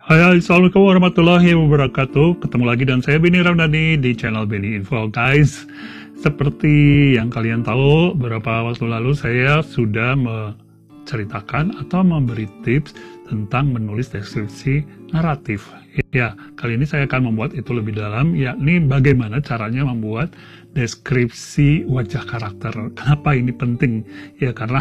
Hai, assalamualaikum warahmatullahi wabarakatuh. Ketemu lagi dan saya Benny Ramdhani di channel Benny Info. Guys, seperti yang kalian tahu, beberapa waktu lalu saya sudah menceritakan atau memberi tips tentang menulis deskripsi naratif. Ya, kali ini saya akan membuat itu lebih dalam, yakni bagaimana caranya membuat deskripsi wajah karakter. Kenapa ini penting? Ya, karena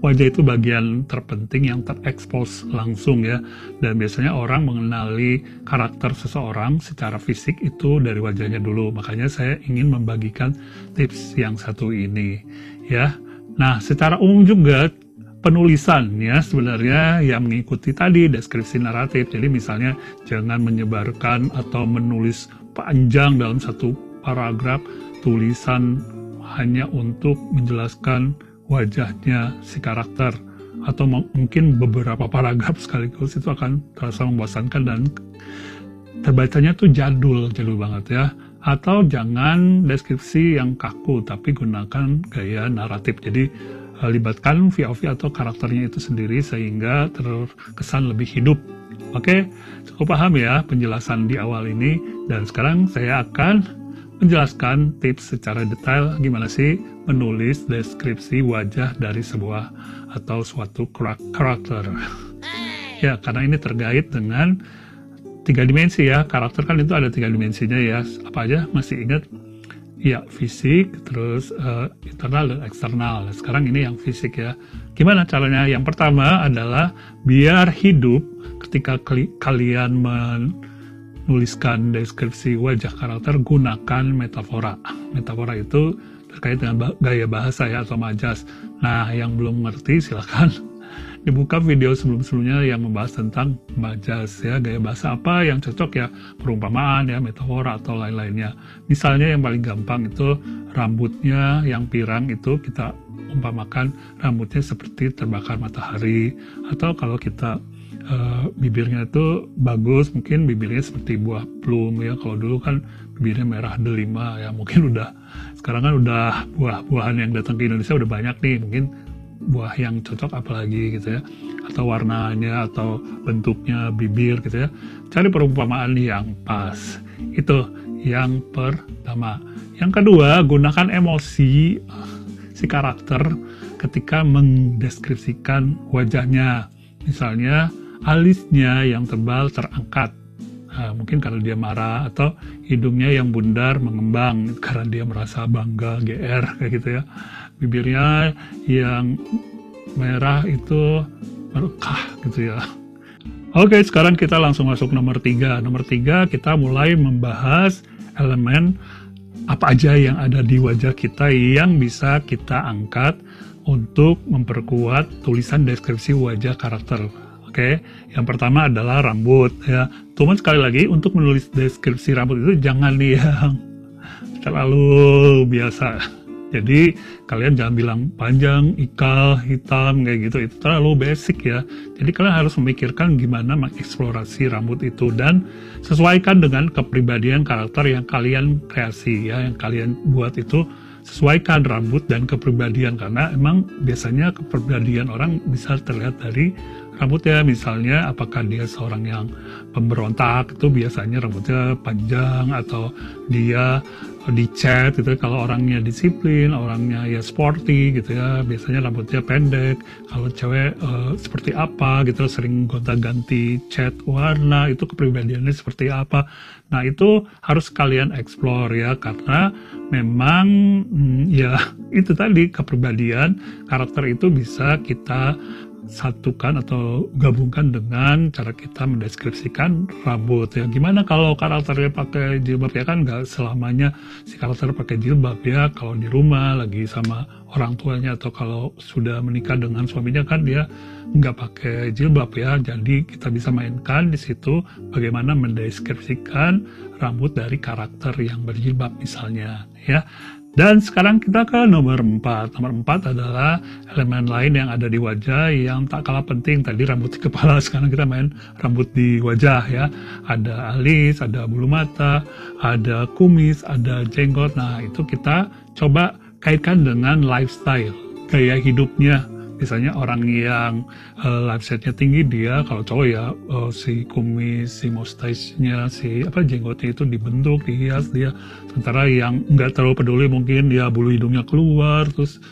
wajah itu bagian terpenting yang terekspos langsung ya, dan biasanya orang mengenali karakter seseorang secara fisik itu dari wajahnya dulu. Makanya saya ingin membagikan tips yang satu ini ya. Nah, secara umum juga penulisan ya sebenarnya yang mengikuti tadi deskripsi naratif. Jadi misalnya jangan menyebarkan atau menulis panjang dalam satu paragraf tulisan hanya untuk menjelaskan wajahnya si karakter, atau mungkin beberapa paragraf sekaligus. Itu akan terasa membosankan dan terbacanya tuh jadul banget ya. Atau jangan deskripsi yang kaku, tapi gunakan gaya naratif. Jadi libatkan POV atau karakternya itu sendiri sehingga terkesan lebih hidup. Oke, cukup paham ya penjelasan di awal ini, dan sekarang saya akan menjelaskan tips secara detail gimana sih menulis deskripsi wajah dari sebuah atau suatu karakter. Ya, karena ini terkait dengan 3 dimensi ya. Karakter kan itu ada 3 dimensinya ya. Apa aja masih ingat? Ya, fisik, terus internal dan eksternal. Nah, sekarang ini yang fisik ya. Gimana caranya? Yang pertama adalah biar hidup ketika kalian menuliskan deskripsi wajah karakter, gunakan metafora. Metafora itu terkait dengan gaya bahasa ya, atau majas. Nah, yang belum ngerti silahkan dibuka video sebelum-sebelumnya yang membahas tentang majas ya, gaya bahasa apa yang cocok ya, perumpamaan ya, metafora atau lain-lainnya. Misalnya yang paling gampang itu rambutnya yang pirang, itu kita umpamakan rambutnya seperti terbakar matahari. Atau kalau kita bibirnya itu bagus, mungkin bibirnya seperti buah plum ya. Kalau dulu kan bibirnya merah delima ya, mungkin sekarang kan udah buah-buahan yang datang ke Indonesia udah banyak nih, mungkin buah yang cocok apalagi gitu ya, atau warnanya atau bentuknya bibir gitu ya. Cari perumpamaan yang pas. Itu yang pertama. Yang kedua, gunakan emosi si karakter ketika mendeskripsikan wajahnya. Misalnya alisnya yang tebal terangkat, mungkin karena dia marah, atau hidungnya yang bundar mengembang karena dia merasa bangga, GR kayak gitu ya. Bibirnya yang merah itu berkah gitu ya. Oke, sekarang kita langsung masuk nomor 3. Nomor 3, kita mulai membahas elemen apa aja yang ada di wajah kita yang bisa kita angkat untuk memperkuat tulisan deskripsi wajah karakter. Oke, yang pertama adalah rambut ya. Cuman sekali lagi, untuk menulis deskripsi rambut itu jangan yang terlalu biasa. Jadi kalian jangan bilang panjang, ikal, hitam kayak gitu, itu terlalu basic ya. Jadi kalian harus memikirkan gimana mengeksplorasi rambut itu dan sesuaikan dengan kepribadian karakter yang kalian kreasi ya, yang kalian buat itu. Sesuaikan rambut dan kepribadian, karena emang biasanya kepribadian orang bisa terlihat dari rambutnya. Misalnya apakah dia seorang yang pemberontak, itu biasanya rambutnya panjang, atau dia dicat gitu. Kalau orangnya disiplin, orangnya ya sporty gitu ya, biasanya rambutnya pendek. Kalau cewek seperti apa gitu, sering gonta-ganti cat warna, itu kepribadiannya seperti apa. Nah, itu harus kalian explore ya, karena memang ya itu tadi, kepribadian karakter itu bisa kita satukan atau gabungkan dengan cara kita mendeskripsikan rambut ya. Gimana kalau karakternya pakai jilbab ya, kan nggak selamanya si karakter pakai jilbab ya. Kalau di rumah lagi sama orang tuanya atau kalau sudah menikah dengan suaminya kan dia nggak pakai jilbab ya. Jadi kita bisa mainkan di situ bagaimana mendeskripsikan rambut dari karakter yang berjilbab misalnya ya. Dan sekarang kita ke nomor 4. Nomor 4 adalah elemen lain yang ada di wajah yang tak kalah penting. Tadi rambut di kepala, sekarang kita main rambut di wajah ya. Ada alis, ada bulu mata, ada kumis, ada jenggot. Nah, itu kita coba kaitkan dengan lifestyle, gaya hidupnya Misalnya orang yang live setnya tinggi, dia kalau cowok ya si kumis, si mustache-nya, si jenggotnya itu dibentuk, dihias dia. Sementara yang nggak terlalu peduli mungkin dia bulu hidungnya keluar, terus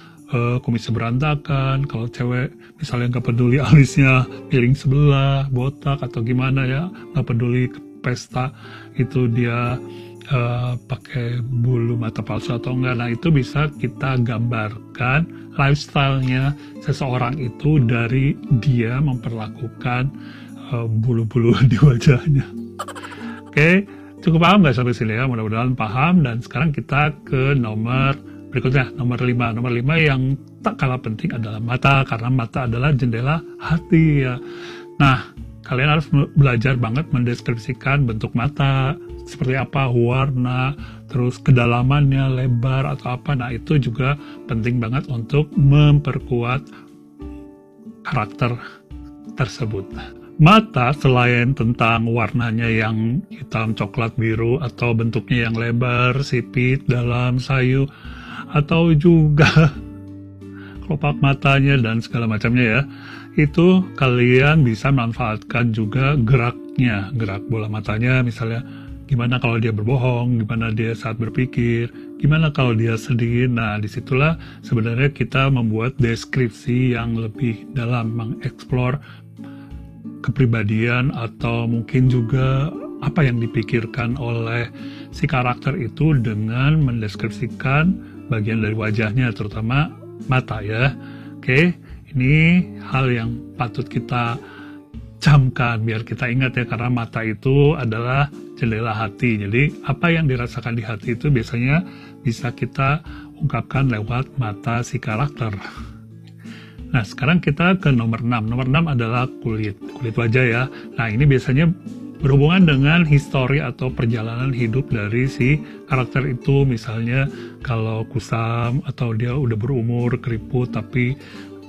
kumisnya berantakan. Kalau cewek misalnya nggak peduli alisnya piring sebelah, botak atau gimana ya, nggak peduli ke pesta itu dia pakai bulu mata palsu atau enggak. Nah, itu bisa kita gambarkan lifestyle-nya seseorang itu dari dia memperlakukan bulu-bulu di wajahnya. Oke, cukup paham nggak sampai sini ya? Mudah-mudahan paham. Dan sekarang kita ke nomor berikutnya, nomor 5. Nomor 5 yang tak kalah penting adalah mata, karena mata adalah jendela hati ya. Nah, kalian harus belajar banget mendeskripsikan bentuk mata, seperti apa, warna, terus kedalamannya, lebar atau apa. Nah, itu juga penting banget untuk memperkuat karakter tersebut. Mata selain tentang warnanya yang hitam, coklat, biru, atau bentuknya yang lebar, sipit, dalam, sayu, atau juga kelopak matanya dan segala macamnya ya, itu kalian bisa manfaatkan juga geraknya, gerak bola matanya. Misalnya gimana kalau dia berbohong, gimana dia saat berpikir, gimana kalau dia sedih. Nah, disitulah sebenarnya kita membuat deskripsi yang lebih dalam, mengeksplor kepribadian atau mungkin juga apa yang dipikirkan oleh si karakter itu dengan mendeskripsikan bagian dari wajahnya, terutama mata ya. Oke, ini hal yang patut kita camkan biar kita ingat ya, karena mata itu adalah jendela hati. Jadi apa yang dirasakan di hati itu biasanya bisa kita ungkapkan lewat mata si karakter. Nah, sekarang kita ke nomor 6. Nomor 6 adalah kulit wajah ya. Nah, ini biasanya berhubungan dengan histori atau perjalanan hidup dari si karakter itu. Misalnya kalau kusam atau dia udah berumur, keriput tapi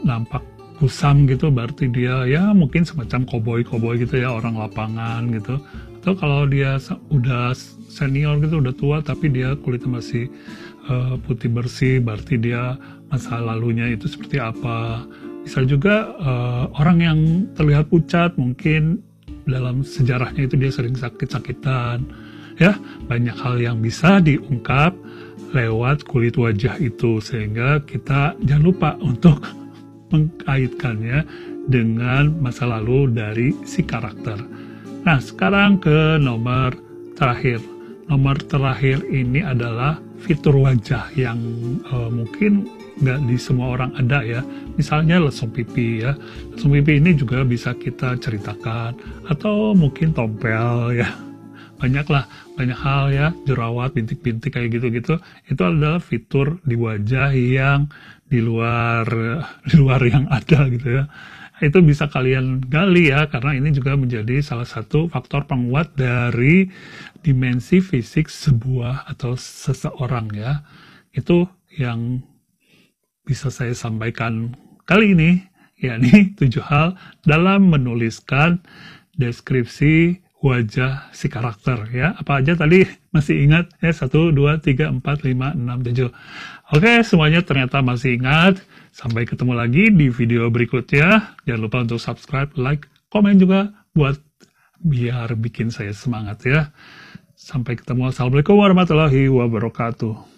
nampak kusam gitu, berarti dia ya mungkin semacam koboi gitu ya, orang lapangan gitu. Atau kalau dia udah senior gitu, udah tua tapi dia kulitnya masih putih bersih, berarti dia masa lalunya itu seperti apa. Bisa juga orang yang terlihat pucat, mungkin dalam sejarahnya itu dia sering sakit-sakitan ya. Banyak hal yang bisa diungkap lewat kulit wajah itu, sehingga kita jangan lupa untuk mengkaitkannya dengan masa lalu dari si karakter. Nah, sekarang ke nomor terakhir. Nomor terakhir ini adalah fitur wajah yang mungkin nggak di semua orang ada ya. Misalnya lesung pipi ya. Lesung pipi ini juga bisa kita ceritakan, atau mungkin tompel ya. Banyak hal ya, jerawat, bintik-bintik kayak gitu-gitu. Itu adalah fitur di wajah yang di luar yang ada gitu ya. Itu bisa kalian gali ya, karena ini juga menjadi salah satu faktor penguat dari dimensi fisik sebuah atau seseorang ya. Itu yang bisa saya sampaikan kali ini, yakni 7 hal dalam menuliskan deskripsi wajah si karakter ya. Apa aja tadi masih ingat ya? 1, 2, 3, 4, 5, 6, 7. Oke, semuanya ternyata masih ingat. Sampai ketemu lagi di video berikutnya. Jangan lupa untuk subscribe, like, komen juga buat biar bikin saya semangat ya. Sampai ketemu. Assalamualaikum warahmatullahi wabarakatuh.